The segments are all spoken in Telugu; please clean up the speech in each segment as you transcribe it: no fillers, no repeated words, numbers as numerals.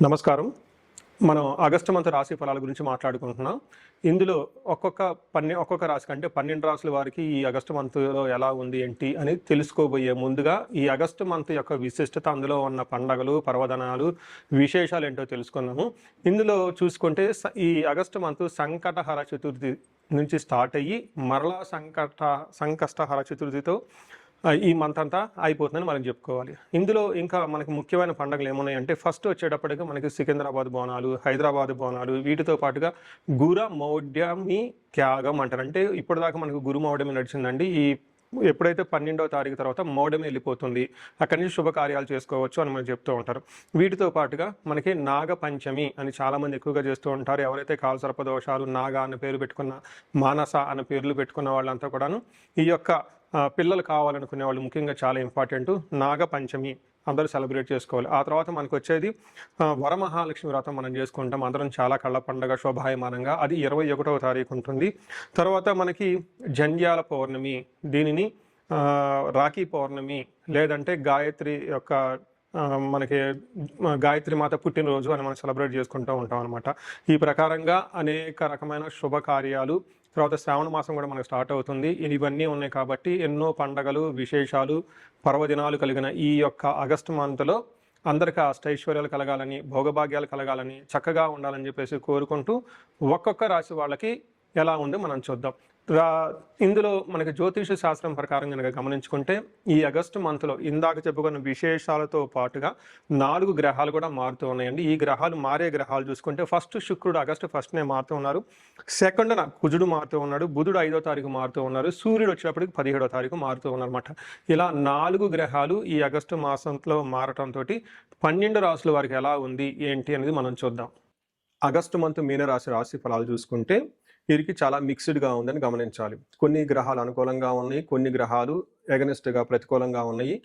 నమస్కారం. మనం ఆగస్టు మంత్ రాశి ఫలాల గురించి మాట్లాడుకుంటున్నాం. ఇందులో ఒక్కొక్క రాశి కంటే 12 రాసుల వారికి ఈ ఆగస్టు మంత్‌లో ఎలా ఉంది, ఏంటి అని తెలుసుకోబోయే ముందుగా ఈ ఆగస్టు మంత్ యొక్క విశిష్టత, అందులో ఉన్న పండగలు, పర్వదినాలు, విశేషాలేంటో తెలుసుకుందాము. ఇందులో చూసుకుంటే ఈ ఆగస్టు మంత్ సంకటహర చతుర్థి నుంచి స్టార్ట్ అయ్యి మరలా సంకష్టహర చతుర్థితో ఈ మంత్ అంతా అయిపోతుందని మనం చెప్పుకోవాలి. ఇందులో ఇంకా మనకి ముఖ్యమైన పండుగలు ఏమున్నాయంటే, ఫస్ట్ వచ్చేటప్పటికి మనకి సికింద్రాబాద్ బోనాలు, హైదరాబాద్ బోనాలు, వీటితో పాటుగా గుర మౌఢ్యమి త్యాగం అంటారు. అంటే ఇప్పటిదాకా మనకు గురు మౌఢ్యమి నడిచిందండి. ఎప్పుడైతే 12వ తారీఖు తర్వాత మౌఢ్యం వెళ్ళిపోతుంది, అక్కడి నుంచి శుభకార్యాలు చేసుకోవచ్చు అని మనం చెప్తూ ఉంటారు. వీటితో పాటుగా మనకి నాగ పంచమి అని చాలామంది ఎక్కువగా చేస్తూ ఉంటారు. ఎవరైతే కాలసర్ప దోషాలు, నాగ అన్న పేరు పెట్టుకున్న, మానస అన్న పేర్లు పెట్టుకున్న వాళ్ళంతా కూడాను ఈ యొక్క పిల్లలు కావాలనుకునే వాళ్ళు ముఖ్యంగా చాలా ఇంపార్టెంట్ నాగ పంచమి అందరూ సెలబ్రేట్ చేసుకోవాలి. ఆ తర్వాత మనకు వచ్చేది వరమహాలక్ష్మి వ్రతం మనం చేసుకుంటాం. అందరం చాలా కళ్ళ పండగ శోభాయమానంగా, అది 21వ తారీఖు ఉంటుంది. తర్వాత మనకి జంధ్యాల పౌర్ణమి, దీనిని రాఖీ పౌర్ణమి లేదంటే గాయత్రి యొక్క మనకి గాయత్రి మాత పుట్టినరోజు అని మనం సెలబ్రేట్ చేసుకుంటూ ఉంటాం అనమాట. ఈ ప్రకారంగా అనేక రకమైన శుభకార్యాలు, తర్వాత శ్రావణ మాసం కూడా మనకు స్టార్ట్ అవుతుంది. ఇవన్నీ ఉన్నాయి కాబట్టి ఎన్నో పండగలు, విశేషాలు, పర్వదినాలు కలిగిన ఈ యొక్క ఆగస్టు మంత్లో అందరికీ అష్టైశ్వర్యాలు కలగాలని, భోగభాగ్యాలు కలగాలని, చక్కగా ఉండాలని చెప్పేసి కోరుకుంటూ ఒక్కొక్క రాశి వాళ్ళకి ఎలా ఉందో మనం చూద్దాం. ఇందులో మనకి జ్యోతిష శాస్త్రం ప్రకారం కనుక గమనించుకుంటే ఈ ఆగస్టు మంత్లో ఇందాక చెప్పుకున్న విశేషాలతో పాటుగా 4 గ్రహాలు కూడా మారుతూ ఉన్నాయండి. ఈ గ్రహాలు మారే గ్రహాలు చూసుకుంటే ఫస్ట్ శుక్రుడు ఆగస్టు 1నే మారుతూ ఉన్నారు. సెకండ్న కుజుడు మారుతూ ఉన్నాడు. బుధుడు 5వ తారీఖు మారుతూ ఉన్నారు. సూర్యుడు వచ్చేటప్పటికి 17వ తారీఖు మారుతూ ఉన్నారన్నమాట. ఇలా 4 గ్రహాలు ఈ ఆగస్టు మాసంలో మారటంతో 12 రాసుల వారికి ఎలా ఉంది, ఏంటి అనేది మనం చూద్దాం. ఆగస్టు మంత్ రాశి ఫలాలు చూసుకుంటే వీరికి చాలా మిక్స్డ్గా ఉందని గమనించాలి. కొన్ని గ్రహాలు అనుకూలంగా ఉన్నాయి, కొన్ని గ్రహాలు ఎగనెస్ట్గా ప్రతికూలంగా ఉన్నాయి.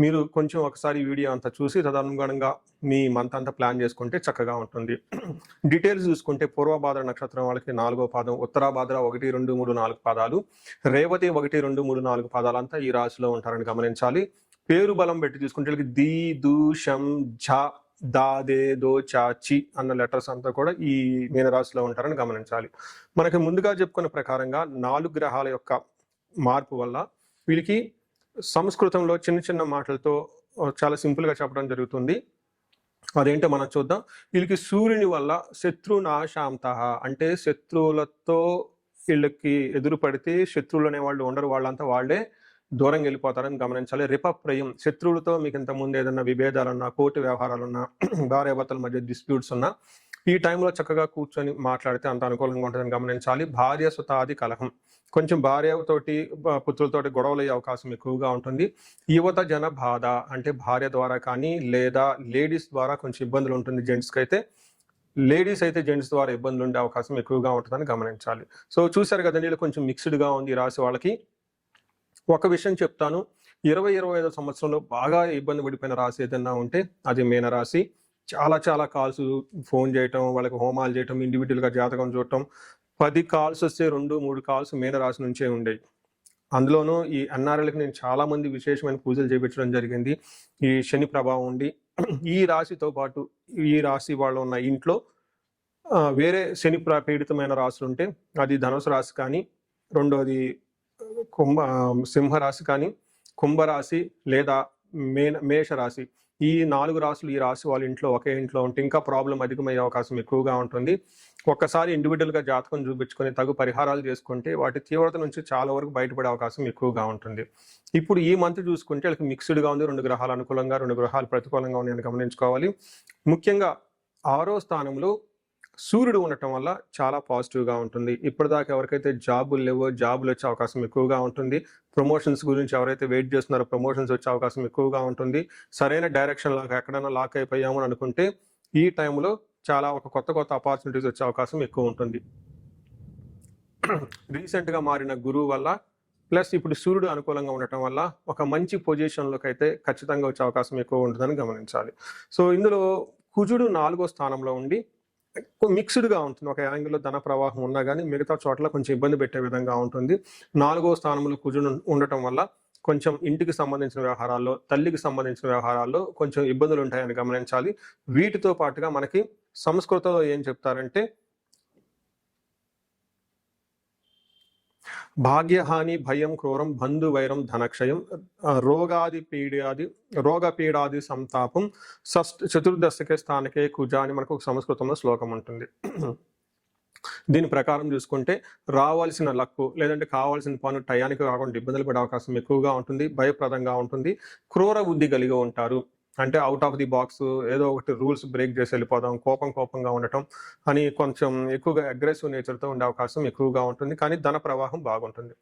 మీరు కొంచెం ఒకసారి వీడియో అంతా చూసి తదనుగుణంగా మీ మంత్ అంతా ప్లాన్ చేసుకుంటే చక్కగా ఉంటుంది. డీటెయిల్స్ చూసుకుంటే పూర్వభాద్ర నక్షత్రం వాళ్ళకి 4వ పాదం, ఉత్తరాభాద్ర 1, 2, 3, 4 పాదాలు, రేవతి 1, 2, 3, 4 పాదాలంతా ఈ రాశిలో ఉంటారని గమనించాలి. పేరు బలం పెట్టి చూసుకుంటే వీళ్ళకి ది, దు, షం, ఝ, దా, దే, దో, చా, చి అన్న లెటర్స్ అంతా కూడా ఈ మీనరాశిలో ఉంటారని గమనించాలి. మనకి ముందుగా చెప్పుకున్న ప్రకారంగా 4 గ్రహాల యొక్క మార్పు వల్ల వీళ్ళకి సంస్కృతంలో చిన్న చిన్న మాటలతో చాలా సింపుల్గా చెప్పడం జరుగుతుంది. అదేంటో మనం చూద్దాం. వీళ్ళకి సూర్యుని వల్ల శత్రునాశాంత, అంటే శత్రువులతో వీళ్ళకి ఎదురు పడితే శత్రువులు అనే వాళ్ళు ఉండరు, వాళ్ళంతా వాళ్ళే దూరంగా వెళ్ళిపోతారని గమనించాలి. రిపప్రయం, శత్రువులతో మీకు ఇంతకుముందు ఏదన్నా విభేదాలున్నా, కోర్టు వ్యవహారాలున్నా, భార్యాభర్తల మధ్య డిస్ప్యూట్స్ ఉన్నా ఈ టైంలో చక్కగా కూర్చొని మాట్లాడితే అంత అనుకూలంగా ఉంటుందని గమనించాలి. భార్య సుతాది కలహం, కొంచెం భార్యతోటి పుత్రులతోటి గొడవలు అయ్యే అవకాశం ఎక్కువగా ఉంటుంది. యువత జన బాధ, అంటే భార్య ద్వారా కానీ లేదా లేడీస్ ద్వారా కొంచెం ఇబ్బందులు ఉంటుంది. జెంట్స్కి అయితే, లేడీస్ అయితే జెంట్స్ ద్వారా ఇబ్బందులు ఉండే అవకాశం ఎక్కువగా ఉంటుందని గమనించాలి. సో చూశారు కదండి, కొంచెం మిక్స్డ్గా ఉంది ఈ రాశి వాళ్ళకి. ఒక విషయం చెప్తాను, 20-25 సంవత్సరంలో బాగా ఇబ్బంది పడిపోయిన రాశి ఏదన్నా ఉంటే అది మీనరాశి. చాలా కాల్స్, ఫోన్ చేయటం, వాళ్ళకి హోమాలు చేయటం, ఇండివిజువల్గా జాతకం చూడటం, 10 కాల్స్ వస్తే 2-3 కాల్స్ మీనరాశి నుంచే ఉండేవి. అందులోనూ ఈ ఎన్ఆర్ఎల్కి నేను చాలామంది విశేషమైన పూజలు చేయించడం జరిగింది. ఈ శని ప్రభావం ఉండి ఈ రాశితో పాటు ఈ రాశి వాళ్ళు ఉన్న ఇంట్లో వేరే శని పీడితమైన రాశులు ఉంటే అది ధనుసు రాశి కానీ, రెండోది సింహరాశి కానీ, కుంభరాశి లేదా మేషరాశి, ఈ 4 రాశులు ఈ రాశి వాళ్ళ ఇంట్లో ఒకే ఇంట్లో ఉంటే ఇంకా ప్రాబ్లం అధికమయ్యే అవకాశం ఎక్కువగా ఉంటుంది. ఒక్కసారి ఇండివిజువల్గా జాతకం చూపించుకొని తగు పరిహారాలు చేసుకుంటే వాటి తీవ్రత నుంచి చాలా వరకు బయటపడే అవకాశం ఎక్కువగా ఉంటుంది. ఇప్పుడు ఈ మంత్ చూసుకుంటే వాళ్ళకి మిక్స్డ్గా ఉంది. 2 గ్రహాలు అనుకూలంగా, 2 గ్రహాలు ప్రతికూలంగా ఉన్నాయని గమనించుకోవాలి. ముఖ్యంగా 6వ స్థానంలో సూర్యుడు ఉండటం వల్ల చాలా పాజిటివ్గా ఉంటుంది. ఇప్పటిదాకా ఎవరికైతే జాబులు లేవో జాబులు వచ్చే అవకాశం ఎక్కువగా ఉంటుంది. ప్రమోషన్స్ గురించి ఎవరైతే వెయిట్ చేస్తున్నారో ప్రమోషన్స్ వచ్చే అవకాశం ఎక్కువగా ఉంటుంది. సరైన డైరెక్షన్ ఎక్కడైనా లాక్ అయిపోయాము అని అనుకుంటే ఈ టైంలో చాలా కొత్త ఆపర్చునిటీస్ వచ్చే అవకాశం ఎక్కువ ఉంటుంది. రీసెంట్గా మారిన గురువు వల్ల ప్లస్ ఇప్పుడు సూర్యుడు అనుకూలంగా ఉండటం వల్ల ఒక మంచి పొజిషన్లోకి అయితే ఖచ్చితంగా వచ్చే అవకాశం ఎక్కువ ఉంటుందని గమనించాలి. సో ఇందులో కుజుడు 4వ స్థానంలో ఉండి మిక్స్డ్గా ఉంటుంది. ఒక యాంగిల్లో ధన ప్రవాహం ఉన్నా కానీ మిగతా చోట్ల కొంచెం ఇబ్బంది పెట్టే విధంగా ఉంటుంది. 4వ స్థానంలో కుజుడు ఉండటం వల్ల కొంచెం ఇంటికి సంబంధించిన వ్యవహారాల్లో, తల్లికి సంబంధించిన వ్యవహారాల్లో కొంచెం ఇబ్బందులు ఉంటాయని గమనించాలి. వీటితో పాటుగా మనకి సంస్కృతంలో ఏం చెప్తారంటే భాగ్యహాని భయం క్రూరం బంధువైరం ధనక్షయం రోగపీడాది సంతాపం చతుర్దశకే స్థానకే కుజ అని మనకు ఒక సంస్కృతంలో శ్లోకం ఉంటుంది. దీని ప్రకారం చూసుకుంటే రావాల్సిన లక్కు లేదంటే కావాల్సిన పనులు టయానికి రాకుండా ఇబ్బందులు పడే అవకాశం ఎక్కువగా ఉంటుంది, భయప్రదంగా ఉంటుంది, క్రూర బుద్ధి కలిగి ఉంటారు. అంటే అవుట్ ఆఫ్ ది బాక్స్ ఏదో ఒకటి రూల్స్ బ్రేక్ చేసి వెళ్ళిపోదాం, కోపంగా ఉండటం అని కొంచెం ఎక్కువగా అగ్రెసివ్ నేచర్తో ఉండే అవకాశం ఎక్కువగా ఉంటుంది. కానీ ధన ప్రవాహం బాగుంటుంది.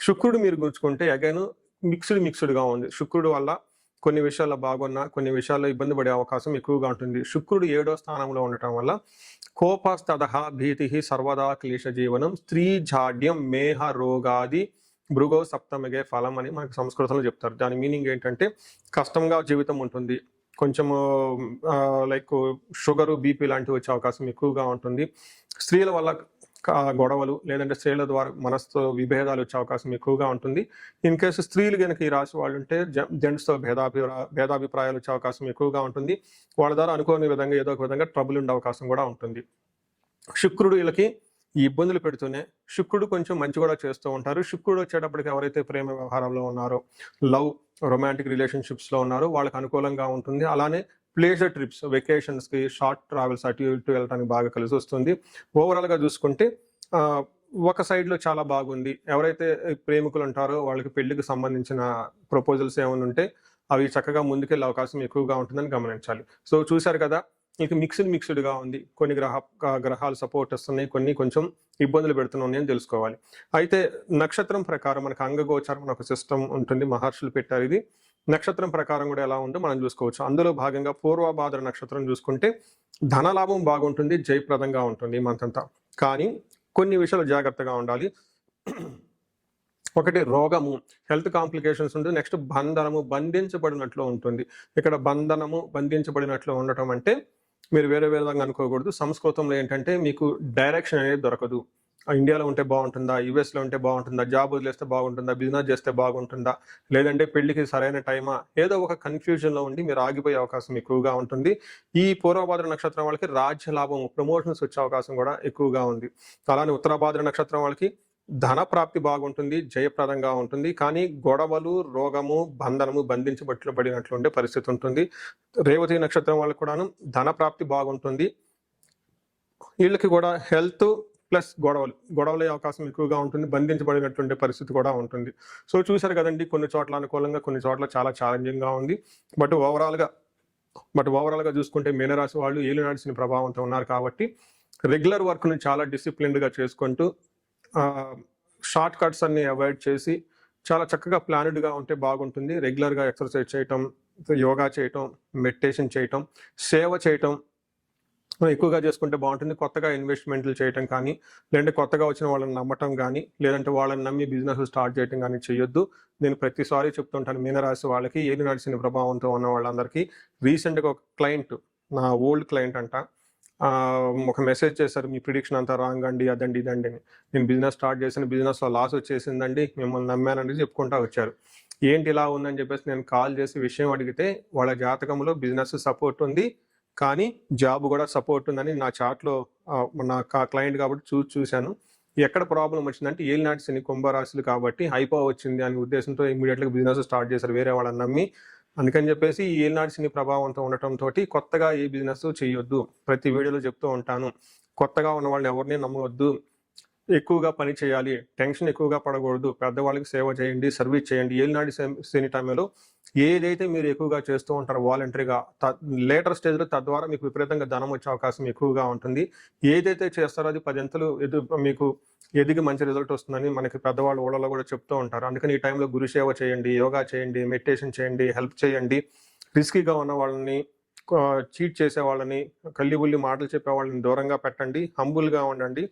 శుక్రుడు మీరు గుర్చుకుంటే అగైన్ మిక్స్డ్గా ఉంది. శుక్రుడు వల్ల కొన్ని విషయాల్లో బాగున్నా కొన్ని విషయాల్లో ఇబ్బంది పడే అవకాశం ఎక్కువగా ఉంటుంది. శుక్రుడు 7వ స్థానంలో ఉండటం వల్ల కోపస్తదహ భీతి సర్వదా క్లేశ జీవనం స్త్రీ జాడ్యం మేహ రోగాది భృగో సప్తమిగే ఫలం అని మనకు సంస్కృతంలో చెప్తారు. దాని మీనింగ్ ఏంటంటే కష్టంగా జీవితం ఉంటుంది, కొంచెము లైక్ షుగరు బీపీ లాంటివి వచ్చే అవకాశం ఎక్కువగా ఉంటుంది. స్త్రీల వల్ల గొడవలు లేదంటే స్త్రీల ద్వారా మనసుతో విభేదాలు వచ్చే అవకాశం ఎక్కువగా ఉంటుంది. ఇన్ కేసు స్త్రీలు కనుక ఈ రాశి వాళ్ళు ఉంటే జెంట్స్తో భేదాభిప్రాయాలు వచ్చే అవకాశం ఎక్కువగా ఉంటుంది. వాళ్ళ ద్వారా అనుకోని విధంగా ఏదో ఒక విధంగా ట్రబుల్ ఉండే అవకాశం కూడా ఉంటుంది. శుక్రుడు వీళ్ళకి ఈ ఇబ్బందులు పెడుతూనే శుక్రుడు కొంచెం మంచి కూడా చేస్తూ ఉంటారు. శుక్రుడు వచ్చేటప్పటికి ఎవరైతే ప్రేమ వ్యవహారంలో ఉన్నారో, రొమాంటిక్ రిలేషన్షిప్స్లో ఉన్నారో వాళ్ళకి అనుకూలంగా ఉంటుంది. అలానే ప్లేజర్ ట్రిప్స్, వెకేషన్స్కి, షార్ట్ ట్రావెల్స్ అటు ఇటు వెళ్ళడానికి బాగా కలిసి వస్తుంది. ఓవరాల్గా చూసుకుంటే ఒక సైడ్లో చాలా బాగుంది. ఎవరైతే ప్రేమికులు ఉంటారో వాళ్ళకి పెళ్లికి సంబంధించిన ప్రపోజల్స్ ఏమైనా ఉంటే అవి చక్కగా ముందుకెళ్ళే అవకాశం ఎక్కువగా ఉంటుందని గమనించాలి. సో చూశారు కదా, ఇక మిక్స్డ్గా ఉంది. కొన్ని గ్రహాలు సపోర్ట్ వస్తున్నాయి, కొన్ని కొంచెం ఇబ్బందులు పెడుతున్నాయి అని తెలుసుకోవాలి. అయితే నక్షత్రం ప్రకారం మనకు అంగగోచారం అని ఒక సిస్టమ్ ఉంటుంది, మహర్షులు పెట్టారు. ఇది నక్షత్రం ప్రకారం కూడా ఎలా ఉందో మనం చూసుకోవచ్చు. అందులో భాగంగా పూర్వభాద్ర నక్షత్రం చూసుకుంటే ధనలాభం బాగుంటుంది, జయప్రదంగా ఉంటుంది ఈ మంత్ అంతా. కానీ కొన్ని విషయాలు జాగ్రత్తగా ఉండాలి. ఒకటి రోగము, హెల్త్ కాంప్లికేషన్స్ ఉంటుంది. నెక్స్ట్ బంధనము, బంధించబడినట్లు ఉంటుంది. ఇక్కడ బంధించబడినట్లు ఉండటం అంటే మీరు వేరే విధంగా అనుకోకూడదు. సంస్కృతంలో ఏంటంటే మీకు డైరెక్షన్ అనేది దొరకదు. ఇండియాలో ఉంటే బాగుంటుందా, యుఎస్లో ఉంటే బాగుంటుందా, జాబ్ వదిలేస్తే బాగుంటుందా, బిజినెస్ చేస్తే బాగుంటుందా, లేదంటే పెళ్లికి సరైన టైమా, ఏదో ఒక కన్ఫ్యూజన్లో ఉండి మీరు ఆగిపోయే అవకాశం ఎక్కువగా ఉంటుంది. ఈ పూర్వభాద్ర నక్షత్రం వాళ్ళకి రాజ్య లాభం, ప్రమోషన్స్ వచ్చే అవకాశం కూడా ఎక్కువగా ఉంది. అలానే ఉత్తరభాద్ర నక్షత్రం వాళ్ళకి ధన ప్రాప్తి బాగుంటుంది, జయప్రదంగా ఉంటుంది. కానీ గొడవలు, రోగము, బంధనము, బంధించబడినట్లు ఉండే పరిస్థితి ఉంటుంది. రేవతి నక్షత్రం వాళ్ళకి కూడాను ధన ప్రాప్తి బాగుంటుంది. వీళ్ళకి కూడా హెల్త్ ప్లస్ గొడవలే అవకాశం ఎక్కువగా ఉంటుంది, బంధించబడినటువంటి పరిస్థితి కూడా ఉంటుంది. సో చూశారు కదండి, కొన్ని చోట్ల అనుకూలంగా, కొన్ని చోట్ల చాలా ఛాలెంజింగ్గా ఉంది. బట్ ఓవరాల్గా చూసుకుంటే మీనరాశి వాళ్ళు ఏలినాటి శని ప్రభావంతో ఉన్నారు కాబట్టి రెగ్యులర్ వర్క్ని చాలా డిసిప్లిన్డ్గా చేసుకుంటూ షార్ట్ కట్స్ అన్ని అవాయిడ్ చేసి చాలా చక్కగా ప్లాన్డ్గా ఉంటే బాగుంటుంది. రెగ్యులర్గా ఎక్సర్సైజ్ చేయటం, యోగా చేయటం, మెడిటేషన్ చేయటం, సేవ చేయటం ఎక్కువగా చేసుకుంటే బాగుంటుంది. కొత్తగా ఇన్వెస్ట్మెంట్లు చేయటం కానీ, లేదంటే కొత్తగా వచ్చిన వాళ్ళని నమ్మటం కానీ, లేదంటే వాళ్ళని నమ్మి బిజినెస్ స్టార్ట్ చేయటం కానీ చేయొద్దు. నేను ప్రతిసారి చెప్తుంటాను, మీనరాశి వాళ్ళకి ఏలినాటి శని ప్రభావంతో ఉన్న వాళ్ళందరికీ. రీసెంట్గా ఒక క్లయింట్, నా ఓల్డ్ క్లయింట్ అంట, ఒక మెసేజ్ చేశారు, మీ ప్రిడిక్షన్ అంతా రాంగ్ అండి, అదండి ఇదండి అని. నేను బిజినెస్ స్టార్ట్ చేసిన, బిజినెస్లో లాస్ వచ్చేసిందండి, మిమ్మల్ని నమ్మానండి చెప్పుకుంటా వచ్చారు. ఏంటి ఇలా ఉందని చెప్పేసి నేను కాల్ చేసి విషయం అడిగితే వాళ్ళ జాతకంలో బిజినెస్ సపోర్ట్ ఉంది, కానీ జాబ్ కూడా సపోర్ట్ ఉందని నా చాట్లో నా క్లయింట్ కాబట్టి చూశాను. ఎక్కడ ప్రాబ్లం వచ్చిందంటే ఏలినాటి శని కుంభరాశులు కాబట్టి హైపో వచ్చింది అనే ఉద్దేశంతో ఇమీడియట్గా బిజినెస్ స్టార్ట్ చేశారు వేరే వాళ్ళని నమ్మి. అందుకని చెప్పేసి ఈ ఏలినాటి శని ప్రభావంతో ఉండటంతో కొత్తగా ఏ బిజినెస్ చేయొద్దు. ప్రతి వీడియోలో చెప్తూ ఉంటాను, కొత్తగా ఉన్న వాళ్ళని ఎవరిని నమ్మవద్దు, ఎక్కువగా పని చేయాలి, టెన్షన్ ఎక్కువగా పడకూడదు, పెద్దవాళ్ళకి సేవ చేయండి, సర్వీస్ చేయండి. ఏలినాటి శని టైంలో ఏదైతే మీరు ఎక్కువగా చేస్తూ ఉంటారో వాలంటరీగా లేటర్ స్టేజ్లో, తద్వారా మీకు విపరీతంగా ధనం వచ్చే అవకాశం ఎక్కువగా ఉంటుంది. ఏదైతే చేస్తారో అది 10 అంతలు మీకు ఎదిగి మంచి రిజల్ట్ వస్తుందని మనకి పెద్దవాళ్ళు ఊళ్ళలో కూడా చెప్తూ ఉంటారు. అందుకని ఈ టైంలో గురుసేవ చేయండి, యోగా చేయండి, మెడిటేషన్ చేయండి, హెల్ప్ చేయండి. రిస్కీగా ఉన్న వాళ్ళని, చీట్ చేసే వాళ్ళని, కల్లిబుల్లి మాటలు చెప్పే వాళ్ళని దూరంగా పెట్టండి, హంబుల్గా ఉండండి.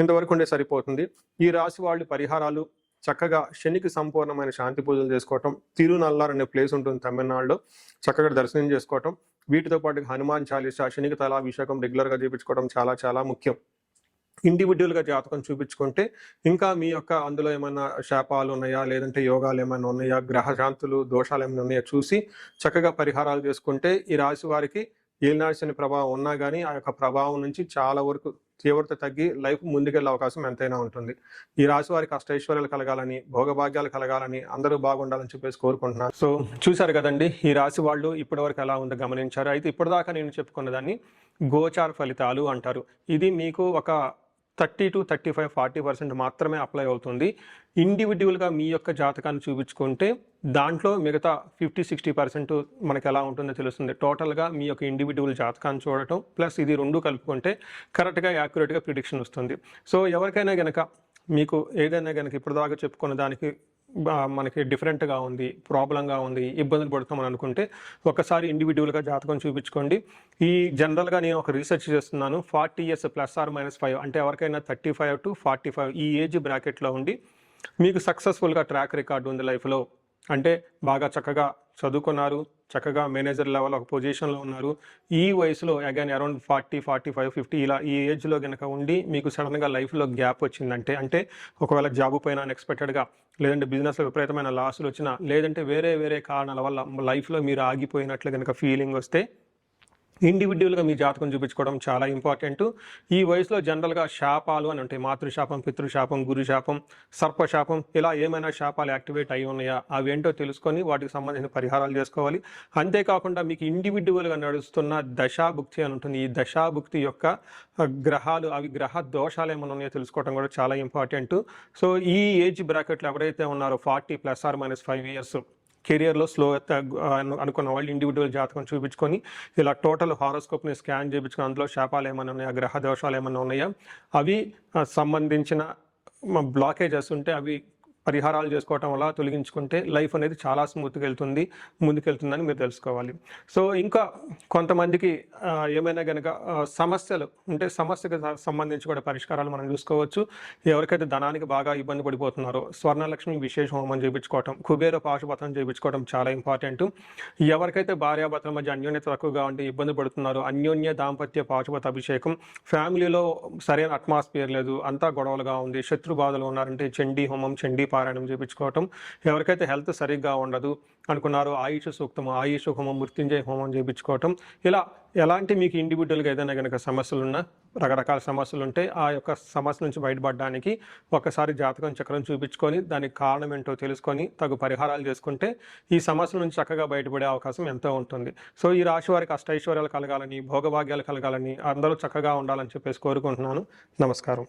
ఇంతవరకు ఉండే సరిపోతుంది. ఈ రాశి వాళ్ళు పరిహారాలు చక్కగా శనికి సంపూర్ణమైన శాంతి పూజలు చేసుకోవటం, తిరునల్లార్ అనే ప్లేస్ ఉంటుంది తమిళనాడులో, చక్కగా దర్శనం చేసుకోవటం, వీటితో పాటు హనుమాన్ చాలీసా, శనికి తలాభిషేకం రెగ్యులర్గా చేయించుకోవడం చాలా చాలా ముఖ్యం. ఇండివిడ్యువల్‌గా జాతకం చూపించుకుంటే, ఇంకా మీ యొక్క అందులో ఏమన్నా శాపాలు ఉన్నాయా? లేదంటే యోగాలు ఏమైనా ఉన్నాయా? గ్రహశాంతులు, దోషాలు ఏమైనా ఉన్నాయా? చూసి చక్కగా పరిహారాలు చేసుకుంటే, ఈ రాశి వారికి ఏలినాటి శని ప్రభావం ఉన్నా గాని, ఆ యొక్క ప్రభావం నుంచి చాలా వరకు తీవ్రత తగ్గి లైఫ్ ముందుకెళ్ళే అవకాశం ఎంతైనా ఉంటుంది. ఈ రాశి వారికి అష్టైశ్వర్యాలు కలగాలని, భోగభాగ్యాలు కలగాలని, అందరూ బాగుండాలని చెప్పేసి కోరుకుంటున్నాను. సో, చూసారు కదండీ! ఈ రాశి వాళ్ళు ఇప్పటివరకు ఎలా ఉందో గమనించారు. అయితే ఇప్పటిదాకా నేను చెప్పుకున్న దాన్ని గోచార ఫలితాలు అంటారు. ఇది మీకు ఒక 30-35-40% మాత్రమే అప్లై అవుతుంది. ఇండివిడ్యువల్‌గా మీ యొక్క జాతకాన్ని చూపించుకుంటే దాంట్లో మిగతా 50-60% మనకు ఎలా ఉంటుందో తెలుస్తుంది. టోటల్‌గా మీ యొక్క ఇండివిడ్యువల్ జాతకాన్ని చూడటం ప్లస్ ఇది 2 కలుపుకుంటే కరెక్ట్‌గా యాక్యురేట్‌గా ప్రిడిక్షన్ వస్తుంది. సో ఎవరికైనా గనక మీకు ఏదైనా గనక ఇప్పటిదాకా చెప్పుకున్న దానికి మనకి డిఫరెంట్‌గా ఉంది, ప్రాబ్లమ్‌గా ఉంది, ఇబ్బందులు పడుతున్నామని అనుకుంటే ఒక్కసారి ఇండివిడ్యువల్‌గా జాతకం చూపించుకోండి. ఈ జనరల్‌గా నేను ఒక రీసెర్చ్ చేస్తున్నాను. 40 ఇయర్స్ +/- 5 అంటే ఎవరికైనా 35-45 ఈ ఏజ్ బ్రాకెట్‌లో ఉండి మీకు సక్సెస్‌ఫుల్‌గా ట్రాక్ రికార్డ్ ఉంది లైఫ్‌లో. అంటే బాగా చక్కగా చదువుకున్నారు, చక్కగా మేనేజర్ లెవెల్ ఒక పొజిషన్‌లో ఉన్నారు. ఈ వయసులో అగైన్ అరౌండ్ 40, 45, 50 ఇలా ఈ ఏజ్‌లో గనక ఉండి మీకు సడెన్‌గా లైఫ్‌లో గ్యాప్ వచ్చిందంటే, అంటే ఒకవేళ జాబ్ పోయినా అన్‌ఎక్స్‌పెక్టెడ్‌గా, లేదంటే బిజినెస్‌లో విపరీతమైన లాసులు వచ్చినా, లేదంటే వేరే వేరే కారణాల వల్ల లైఫ్‌లో మీరు ఆగిపోయినట్లు గనక ఫీలింగ్ వస్తే ఇండివిడ్యువల్‌గా మీ జాతకం చూపించుకోవడం చాలా ఇంపార్టెంటు. ఈ వయసులో జనరల్‌గా శాపాలు అని ఉంటాయి. మాతృశాపం, పితృశాపం, గురుశాపం, సర్పశాపం ఇలా ఏమైనా శాపాలు యాక్టివేట్ అయ్యి ఉన్నాయా? అవేంటో తెలుసుకొని వాటికి సంబంధించిన పరిహారాలు చేసుకోవాలి. అంతేకాకుండా మీకు ఇండివిడ్యువల్‌గా నడుస్తున్న దశాభుక్తి అని ఉంటుంది. ఈ దశాభుక్తి యొక్క గ్రహాలు అవి గ్రహ దోషాలు ఏమైనా ఉన్నాయో తెలుసుకోవడం కూడా చాలా ఇంపార్టెంటు. సో ఈ ఏజ్ బ్రాకెట్‌లో ఎవరైతే ఉన్నారో 40 +/- 5 ఇయర్స్ కెరియర్‌లో స్లో అనుకున్న వాళ్ళు ఇండివిడ్యువల్ జాతకం చూపించుకొని ఇలా టోటల్ హారోస్కోప్‌ని స్కాన్ చేపించుకొని అందులో శాపాలు ఏమైనా ఉన్నాయా, గ్రహ దోషాలు ఏమైనా ఉన్నాయా, అవి సంబంధించిన బ్లాకేజెస్ ఉంటే అవి పరిహారాలు చేసుకోవటం వల్ల తొలగించుకుంటే లైఫ్ అనేది చాలా స్మూత్‌గా వెళ్తుంది, ముందుకెళ్తుందని మీరు తెలుసుకోవాలి. సో ఇంకా కొంతమందికి ఏమైనా గనక సమస్యలు ఉంటే సమస్యకు సంబంధించి కూడా పరిష్కారాలు మనం చూసుకోవచ్చు. ఎవరికైతే ధనానికి బాగా ఇబ్బంది పడిపోతున్నారో స్వర్ణలక్ష్మి విశేష హోమం చేపించుకోవటం, కుబేర పాశుపతం చేపించుకోవడం చాలా ఇంపార్టెంటు. ఎవరికైతే భార్యాభర్తల మధ్య అన్యోన్యత తక్కువగా ఉండి ఇబ్బంది పడుతున్నారో అన్యోన్య దాంపత్య పాశుపత అభిషేకం, ఫ్యామిలీలో సరైన అట్మాస్ఫియర్ లేదు, అంతా గొడవలుగా ఉంది, శత్రు బాధలు ఉన్నారంటే చండీ హోమం, చండీ పారాయణం చేపించుకోవటం, ఎవరికైతే హెల్త్ సరిగ్గా ఉండదు అనుకున్నారో ఆయుష్ సూక్తము, ఆయుష్ హోమం, మృత్యుంజయ హోమం చేపించుకోవటం, ఇలా ఎలాంటి మీకు ఇండివిడ్యువల్‌గా ఏదైనా గనక సమస్యలున్నా, రకరకాల సమస్యలు ఉంటే ఆ యొక్క సమస్య నుంచి బయటపడడానికి ఒకసారి జాతకం చక్రం చూపించుకొని దానికి కారణం ఏంటో తెలుసుకొని తగు పరిహారాలు చేసుకుంటే ఈ సమస్యల నుంచి చక్కగా బయటపడే అవకాశం ఎంతో ఉంటుంది. సో ఈ రాశి వారికి అష్టైశ్వర్యాలు కలగాలని, భోగభాగ్యాలు కలగాలని, అందరూ చక్కగా ఉండాలని చెప్పేసి కోరుకుంటున్నాను. నమస్కారం.